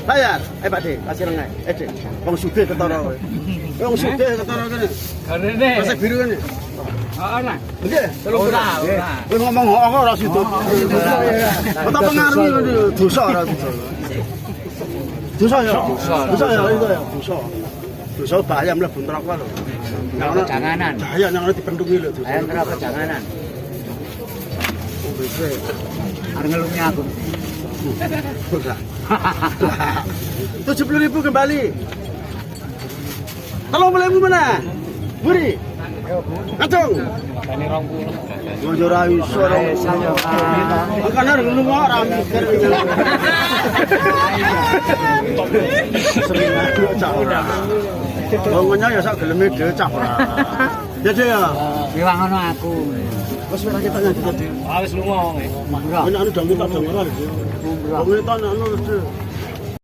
Bayar. Pak De, kasih rengai. Dek. Wong sugih ketara kowe. Wong sugih ketara kene. Karene. Resik biru kene. Heeh nah. Nggih, Ora. Kowe ngomong kok ora sido. Ora pengaruh iki dosa ora dosa. Dosa ya. Dosa ya itu ya, dosa. Dosa bahaya mlebu neraka lho. Janganan. Bahaya nang dipendungi lho dosa. Ayo neraka janganan. Arep ngelungi aku. Ora. 70.000 kembali. 30.000 mana? Buri. Kacung. Matane 20. Yo ora iso ora. Makane ngono ora mikir iki. Sering cak ora. Wongnya ya sak geleme dhewe cak ora. Ya Dek ya. Miwah ngono aku. Wes ora kita nyadut. Wis lunga wong. Enak anu dang kita dang ora lho. Wong itu anak anu